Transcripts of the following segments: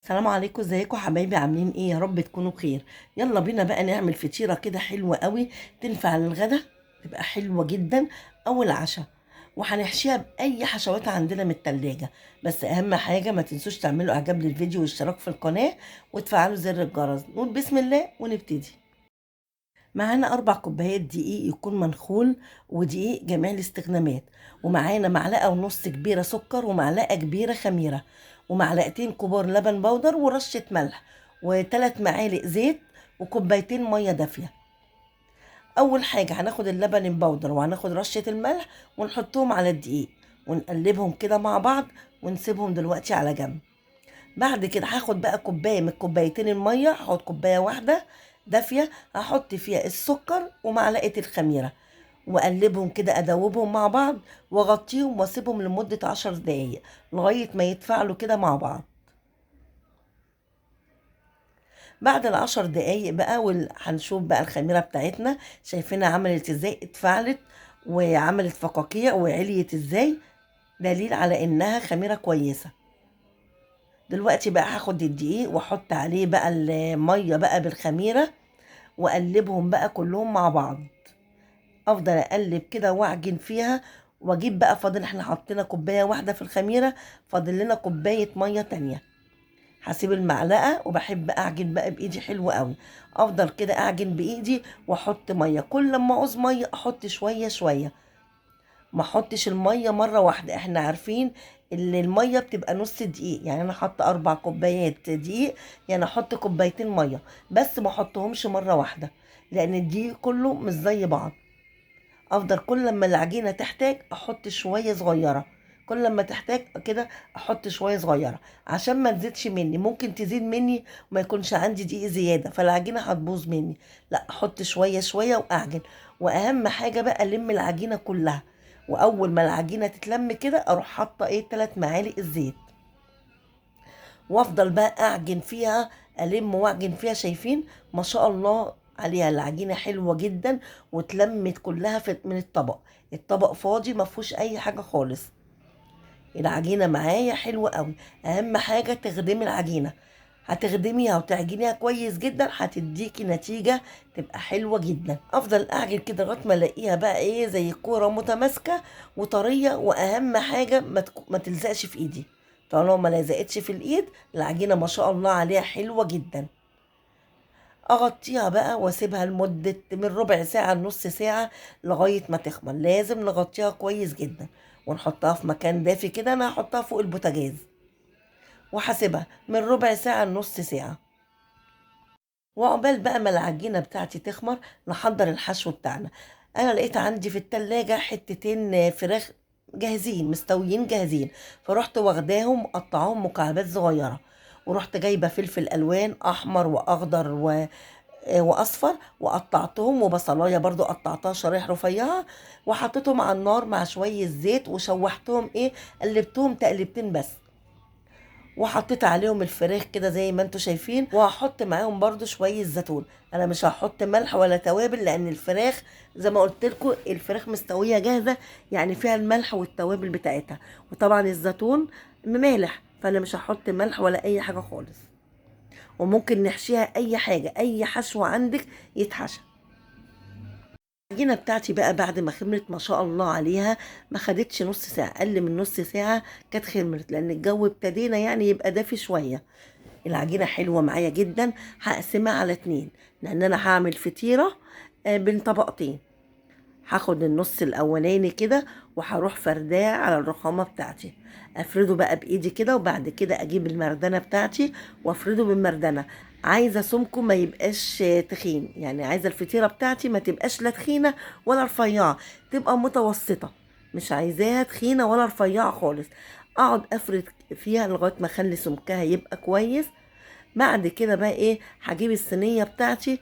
السلام عليكم، ازيكم حبايبي؟ عاملين ايه؟ يا رب تكونوا بخير. يلا بينا بقى نعمل فطيره كده حلوه قوي، تنفع للغدا، تبقى حلوه جدا او العشاء. وهنحشيها باي حشوات عندنا من التلاجة. بس اهم حاجه ما تنسوش تعملوا اعجاب للفيديو واشتراك في القناه وتفعلوا زر الجرس. نقول بسم الله ونبتدي. معانا 4 كوبايات دقيق يكون منخول، ودقيق جميع الاستخدامات. ومعانا معلقة ونص كبيرة سكر، ومعلقة كبيرة خميرة، ومعلقتين كبار لبن بودر، ورشة ملح، و3 معالق زيت، وكوبايتين مية دافية. أول حاجة هناخد اللبن البودر وهناخد رشة الملح ونحطهم على الدقيق ونقلبهم كده مع بعض ونسيبهم دلوقتي على جنب. بعد كده هاخد بقى كوبايه من كوبايتين الميه، هاخد كوبايه واحده دافيه، هحط فيها السكر ومعلقه الخميره واقلبهم كده، ادوبهم مع بعض واغطيهم واسيبهم لمده 10 دقايق لغايه ما يتفاعلوا كده مع بعض. بعد ال10 دقايق بقى هنشوف بقى الخميره بتاعتنا، شايفينها عملت ازاي؟ اتفاعلت وعملت فقاقيع وعليت ازاي، دليل على انها خميره كويسه. دلوقتي بقى هاخد الدقيق واحط عليه بقى الميه بقى بالخميره واقلبهم بقى كلهم مع بعض. افضل اقلب كده واعجن فيها، واجيب بقى، فاضل احنا حطينا كوبايه واحده في الخميره، فاضل لنا كوبايه ميه تانية. هسيب المعلقه وبحب اعجن بقى بايدي حلو قوي. افضل كده اعجن بايدي واحط ميه، كل ما اعوز ميه احط شويه شويه، ما احطش الميه مره واحده. احنا عارفين ان الميه بتبقى نص دقيق، يعني انا حاطه 4 كوبايات دقيق، يعني احط كوبايتين ميه، بس ما احطهمش مره واحده لان الدقيق كله مش زي بعض. افضل كل لما العجينه تحتاج احط شويه صغيره، كل لما تحتاج كده احط شويه صغيره عشان ما تزيدش مني. ممكن تزيد مني وما يكونش عندي دقيق زياده فالعجينه هتبوظ مني، لا احط شويه شويه واعجن. واهم حاجه بقى الم العجينه كلها، واول ما العجينه تتلم كده اروح حاطه 3 معالق الزيت، وافضل بقى اعجن فيها، الم واعجن فيها. شايفين ما شاء الله عليها العجينه حلوه جدا واتلمت كلها من الطبق. الطبق فاضي ما فيهوش اي حاجه خالص. العجينه معايا حلوه قوي. اهم حاجه تخدمي العجينه، هتخدميها وتعجنيها كويس جدا هتديكي نتيجه تبقى حلوه جدا. افضل اعجن كده لغايه ما الاقيها بقى ايه، زي كوره متماسكه وطريه. واهم حاجه ما تلزقش في ايدي. طالما ما لزقتش في الايد العجينه ما شاء الله عليها حلوه جدا. اغطيها بقى واسيبها لمده من ربع ساعه لنص ساعه لغايه ما تخمر. لازم نغطيها كويس جدا ونحطها في مكان دافي كده. انا هحطها فوق البوتاجاز وهسيبها من ربع ساعه لنص ساعه. وعقبال بقى ما العجينة بتاعتي تخمر نحضر الحشو بتاعنا. انا لقيت عندي في التلاجة حتتين فراخ جاهزين مستويين جاهزين، فرحت واخداهم مقطعاهم مكعبات صغيرة، ورحت جايبة فلفل الوان احمر واخضر واصفر وقطعتهم، وبصلايه برضو قطعتها شرايح رفيعه، وحطيتهم على النار مع شويه زيت وشوحتهم قلبتهم تقلبتين بس، وحطيت عليهم الفراخ كده زي ما انتوا شايفين، وهحط معاهم برضو شوية زيتون. انا مش هحط ملح ولا توابل لان الفراخ زي ما قلت لكم الفراخ مستوية جاهزة، يعني فيها الملح والتوابل بتاعتها، وطبعا الزيتون ممالح، فانا مش هحط ملح ولا اي حاجة خالص. وممكن نحشيها اي حاجة، اي حشو عندك يتحشى. العجينه بتاعتي بقى بعد ما خمرت ما شاء الله عليها، ما خدتش نص ساعه، اقل من نص ساعه كانت خمرت، لان الجو ابتدينا يعني يبقى دافي شويه. العجينه حلوه معايا جدا. هقسمها على 2 لان انا هعمل فطيره بين طبقتين. هاخد النص الاولاني كده وهروح فرداه على الرخامه بتاعتي، افرده بقى بايدي كده، وبعد كده اجيب المردنه بتاعتي وافرده بالمردنه. عايزه سمكه ما يبقاش تخين، يعني عايزه الفطيره بتاعتي ما تبقاش لا تخينه ولا رفيعه، تبقى متوسطه، مش عايزاها تخينه ولا رفيعه خالص. اقعد افرد فيها لغايه ما اخلي سمكها يبقى كويس. بعد كده بقى هجيب الصينيه بتاعتي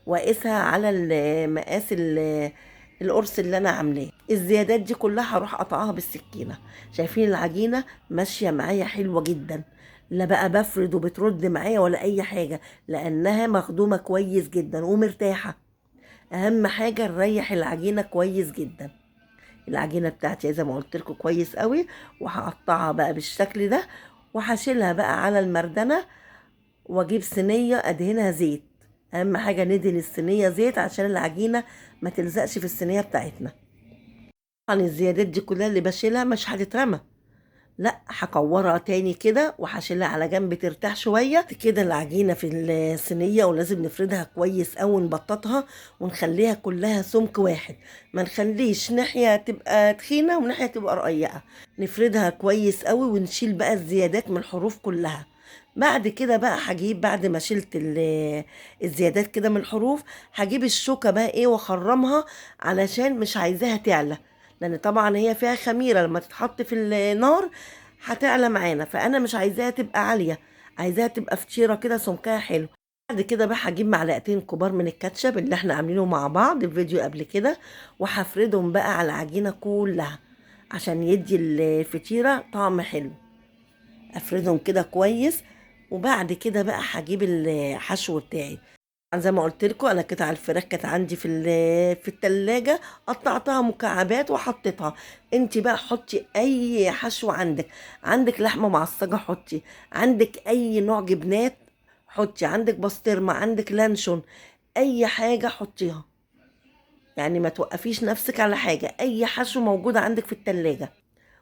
واقيسها على مقاس القرص اللي انا عاملاه. الزيادات دي كلها هروح اقطعها بالسكينه. شايفين العجينه ماشيه معايا حلوه جدا، لا بقى بفرد وبترد معايا ولا اي حاجه، لانها مخدومه كويس جدا ومرتاحه. اهم حاجه نريح العجينه كويس جدا. العجينه بتاعتي زي ما قلت لكم كويس قوي، وهقطعها بقى بالشكل ده وهشيلها بقى على المردنه. واجيب صينيه ادهنها زيت. اهم حاجه ندهن الصينيه زيت عشان العجينه ما تلزقش في الصينيه بتاعتنا. طبعا الزيادات دي كلها اللي بشيلها مش هتترمى، لا هكورها تاني كده وهشيلها على جنب ترتاح شويه كده العجينه في الصينيه. ولازم نفردها كويس اوي، نبططها ونخليها كلها سمك واحد، ما نخليش ناحيه تبقى تخينه وناحيه تبقى رقيقه. نفردها كويس اوي ونشيل بقى الزيادات من الحروف كلها. بعد كده بقى هجيب، بعد ما شلت الزيادات كده من الحروف، هجيب الشوكه بقى ايه واخرمها، علشان مش عايزاها تعلى، لان طبعا هي فيها خميره لما تتحط في النار هتعلى معانا، فانا مش عايزاها تبقى عاليه، عايزاها تبقى فطيره كده سمكها حلو. بعد كده بقى هجيب معلقتين كبار من الكاتشب اللي احنا عاملينه مع بعض في فيديو قبل كده، وهفردهم بقى على العجينه كلها عشان يدي الفطيره طعم حلو. افردهم كده كويس. وبعد كده بقى هجيب الحشو بتاعي. زي ما قلت لكم انا قطع الفراخ كانت عندي في التلاجة، قطعتها مكعبات وحطيتها. انت بقى حطي اي حشو عندك، عندك لحمه معصجه حطي، عندك اي نوع جبنات حطي، عندك بسطرمه، عندك لانشون، اي حاجه حطيها. يعني ما توقفيش نفسك على حاجه، اي حشو موجود عندك في التلاجة.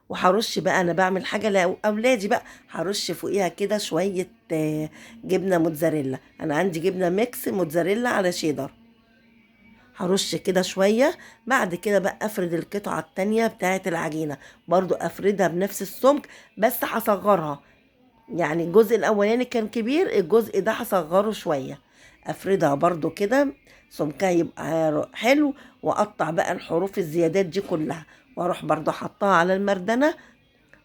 وهرش بقى، انا بعمل حاجه لاولادي بقى، هرش فوقيها كده شويه جبنه موتزاريلا. انا عندي جبنه ميكس موتزاريلا على شيدر، هرش كده شويه. بعد كده بقى افرد القطعه التانية بتاعه العجينه، برضو افردها بنفس السمك بس هصغرها. يعني الجزء الاولاني كان كبير، الجزء ده هصغره شويه. افردها برضو كده سمكها يبقى حلو، واقطع بقى الحروف الزيادات دي كلها، واروح برضو حطها على المردنه،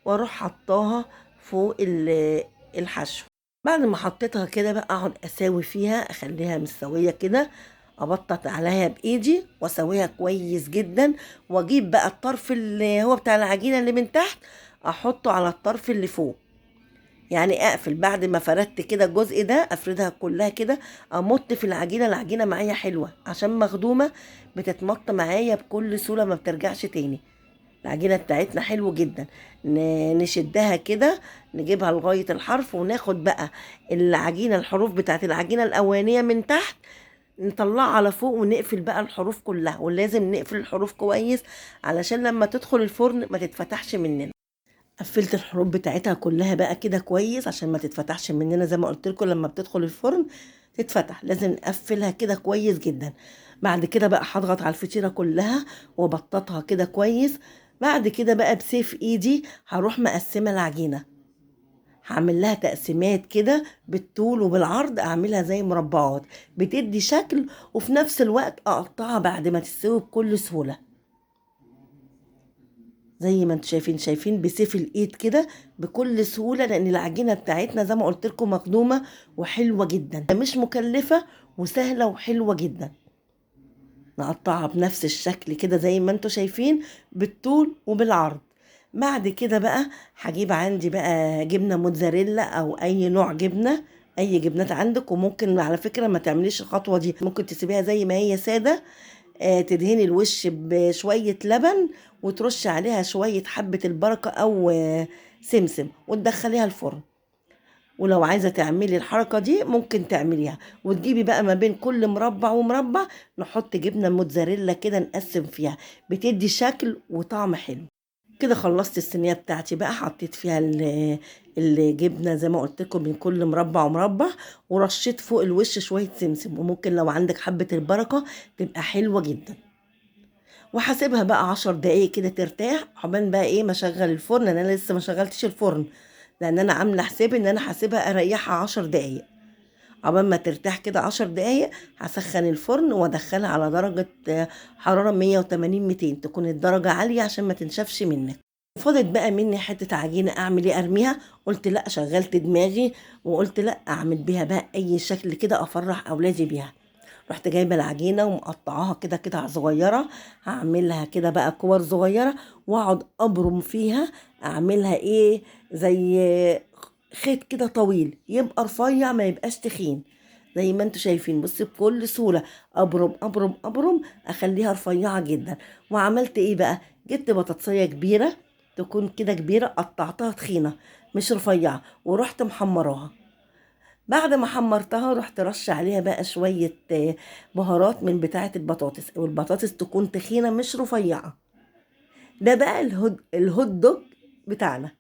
واروح حطاها فوق الحشو. بعد ما حطيتها كده بقى اقعد اساوي فيها، اخليها مستويه كده، ابطط عليها بايدي واسويها كويس جدا. واجيب بقى الطرف اللي هو بتاع العجينه اللي من تحت، احطه على الطرف اللي فوق. يعني اقفل بعد ما فردت كده الجزء ده، افردها كلها كده، امط في العجينه. العجينه معايا حلوه عشان مخدومه، بتتمط معايا بكل سهوله، ما بترجعش تاني. العجينة بتاعتنا حلو جدا. نشدها كده، نجيبها لغاية الحرف، وناخد بقى العجينة، الحروف بتاعت العجينة الأولانية من تحت، نطلعها على فوق ونقفل بقى الحروف كلها. ولازم نقفل الحروف كويس علشان لما تدخل الفرن ما تتفتحش مننا. قفلت الحروف بتاعتها كلها بقى كده كويس عشان ما تتفتحش مننا، زي ما قلت لكم لما بتدخل الفرن تتفتح، لازم نقفلها كده كويس جدا. بعد كده بقى هضغط على الفطيرة كلها وبططها كده كويس. بعد كده بقى بسيف ايدي هروح مقسمة العجينة، هعمل لها تقسيمات كده بالطول وبالعرض، اعملها زي مربعات بتدي شكل، وفي نفس الوقت اقطعها بعد ما تستوي بكل سهولة. زي ما انتم شايفين بسيف الايد كده بكل سهوله، لان العجينه بتاعتنا زي ما قلت لكم مخدومه وحلوه جدا، مش مكلفه وسهله وحلوه جدا. نقطعها بنفس الشكل كده زي ما انتم شايفين بالطول وبالعرض. بعد كده بقى هجيب عندي بقى جبنه موتزاريلا او اي نوع جبنه، اي جبنات عندك. وممكن على فكره ما تعمليش الخطوه دي، ممكن تسيبيها زي ما هي ساده. تدهني الوش بشوية لبن، وترش عليها شوية حبة البركة أو سمسم، وتدخليها الفرن. ولو عايزة تعملي الحركة دي ممكن تعمليها، وتجيبي بقى ما بين كل مربع ومربع نحط جبنة موتزاريلا كده نقسم فيها، بتدي شكل وطعم حلو. كده خلصت الصينية بتاعتي بقى، حطيت فيها الجبنة زي ما قلت لكم من كل مربع ومربع، ورشيت فوق الوش شوية سمسم، وممكن لو عندك حبة البركة تبقى حلوة جدا. وهسيبها بقى 10 دقايق كده ترتاح، عقبال بقى ايه ما اشغل الفرن. انا لسه ما شغلتش الفرن، لان انا عامله حسابي ان انا هسيبها اريحها 10 دقايق. عقبال ما ترتاح كده 10 دقايق، هسخن الفرن وادخلها على درجه حراره 180 200، تكون الدرجه عاليه عشان ما تنشفش منك. فضلت بقى مني حته عجينه، اعمل ايه؟ ارميها؟ قلت لا، شغلت دماغي وقلت لا، اعمل بيها بقى اي شكل كده افرح اولادي بيها. رحت جايبه العجينه ومقطعاها كده قطع صغيره، هعملها كده بقى كور صغيره، واقعد ابرم فيها. اعملها ايه؟ زي خيط كده طويل، يبقى رفيع ما يبقاش تخين، زي ما انتوا شايفين. بصي بكل سهوله ابرم ابرم ابرم، اخليها رفيعه جدا. وعملت ايه بقى؟ جبت بطاطسيه كبيره، تكون كده كبيره، قطعتها تخينه مش رفيعه، ورحت محمراها. بعد ما حمرتها رحت رش عليها بقى شوية بهارات من بتاعة البطاطس، والبطاطس تكون تخينة مش رفيعة. ده بقى الهوت دوج بتاعنا.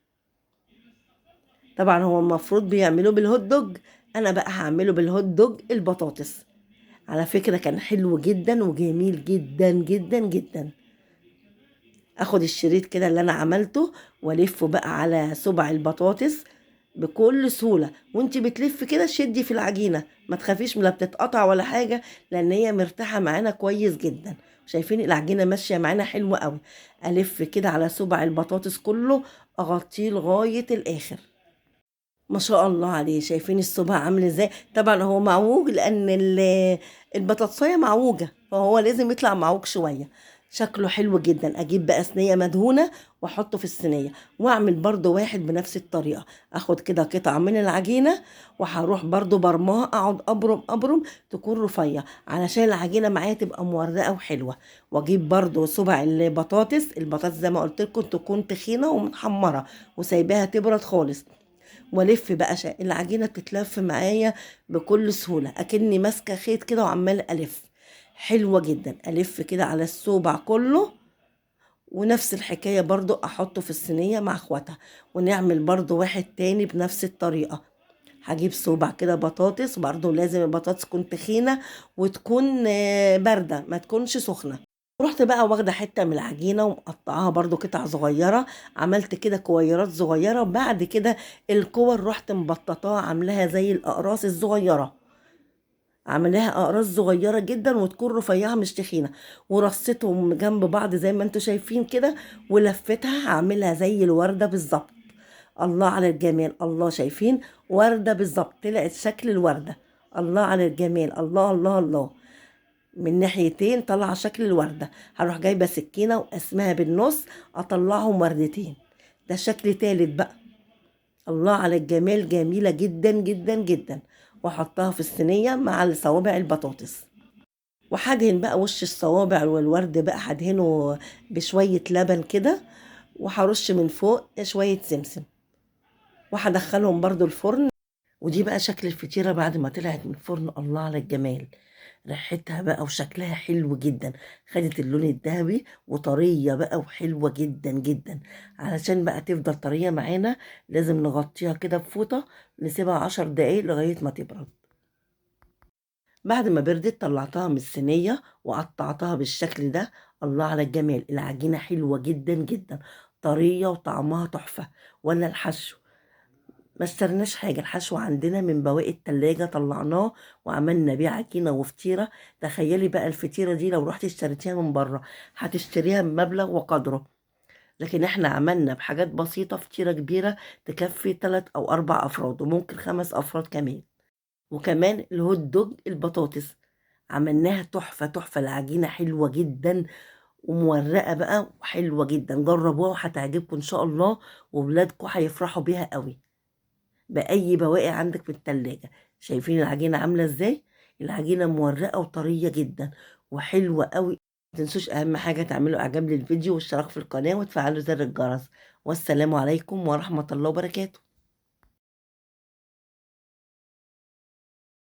طبعا هو المفروض بيعملوه بالهوت دوج، انا بقى هعمله بالهوت دوج البطاطس. على فكرة كان حلو جدا وجميل جدا جدا جدا. اخد الشريط كده اللي انا عملته والفه بقى على صبع البطاطس بكل سهولة، وانتي بتلف كده شدي في العجينة، ما تخافيش لا بتتقطع ولا حاجة، لان هي مرتاحة معانا كويس جدا. شايفين العجينة ماشية معانا حلوة قوي. الف كده على صبع البطاطس كله، اغطيه لغاية الاخر. ما شاء الله عليه، شايفين الصباع عامل ازاي؟ طبعا هو معوج لان البطاطسايه معوجه، فهو لازم يطلع معوج شويه. شكله حلو جدا. اجيب بقى صينيه مدهونه واحطه في الصينيه، واعمل برضو واحد بنفس الطريقه. اخد كده قطعه من العجينه وهروح برضو برماها، اقعد ابرم ابرم تكون رفيع علشان العجينه معايا تبقى مورقه وحلوه. واجيب برضو صبع البطاطس زي ما قلت لكم تكون تخينه ومتحمره وسايباها تبرد خالص. والف بقى العجينه بتتلف معايا بكل سهوله، اكني ماسكه خيط كده وعمال الف. حلوه جدا. الف كده على الصوبع كله، ونفس الحكايه برضو احطه في الصينيه مع اخواتها، ونعمل برضو واحد تاني بنفس الطريقه. هجيب صوبع كده بطاطس، برضو لازم البطاطس تكون تخينه وتكون بارده، ما تكونش سخنه. رحت بقى واخده حته من العجينه ومقطعاها برضو قطع صغيره، عملت كده كويرات صغيره. وبعد كده الكور رحت مبططاها عاملاها زي الاقراص الصغيره، عاملاها اقراص صغيره جدا وتكون رفيعه مش تخينه. ورصيتهم جنب بعض زي ما انتم شايفين كده، ولفتها هعملها زي الورده بالظبط. الله على الجمال، الله، شايفين؟ ورده بالظبط، طلعت شكل الورده. الله على الجمال، الله الله الله. من ناحيتين طلع شكل الوردة. هروح جايبة سكينة وقسمها بالنص، اطلعهم وردتين. ده شكل تالت بقى. الله على الجمال، جميلة جدا جدا جدا. واحطها في الصينية مع صوابع البطاطس. وهدهن بقى وش الصوابع والورد بقى هدهنه بشوية لبن كده، وهرش من فوق شوية سمسم، وهدخلهم برضو الفرن. ودي بقى شكل الفطيرة بعد ما طلعت من الفرن. الله على الجمال، ريحتها بقى وشكلها حلو جدا. خدت اللون الذهبي وطرية بقى وحلوة جدا جدا. علشان بقى تفضل طرية معانا لازم نغطيها كده بفوطة، نسيبها 10 دقايق لغاية ما تبرد. بعد ما بردت طلعتها من الصينية وقطعتها بالشكل ده. الله على الجمال، العجينة حلوة جدا جدا، طرية وطعمها تحفة. ولا الحشو، ما اشتريناش حاجة، الحشو عندنا من بواقي التلاجة طلعناه وعملنا بيه عجينة وفطيرة. تخيلي بقى الفطيرة دي لو رحت اشتريتيها من بره هتشتريها بمبلغ وقدره، لكن احنا عملنا بحاجات بسيطة فطيرة كبيرة تكفي 3 أو 4 أفراد، وممكن 5 أفراد كمان. وكمان الهوت دوج البطاطس عملناها تحفة تحفة. العجينة حلوة جدا ومورقة بقى وحلوة جدا. جربوها وهتعجبكم إن شاء الله، وولادكم هيفرحوا بيها قوي. بأي بواقي عندك في التلاجة. شايفين العجينة عاملة ازاي؟ العجينة مورقة وطرية جدا وحلوة قوي. متنسوش أهم حاجة تعملوا إعجاب للفيديو واشتراك في القناة وتفعلوا زر الجرس. والسلام عليكم ورحمة الله وبركاته.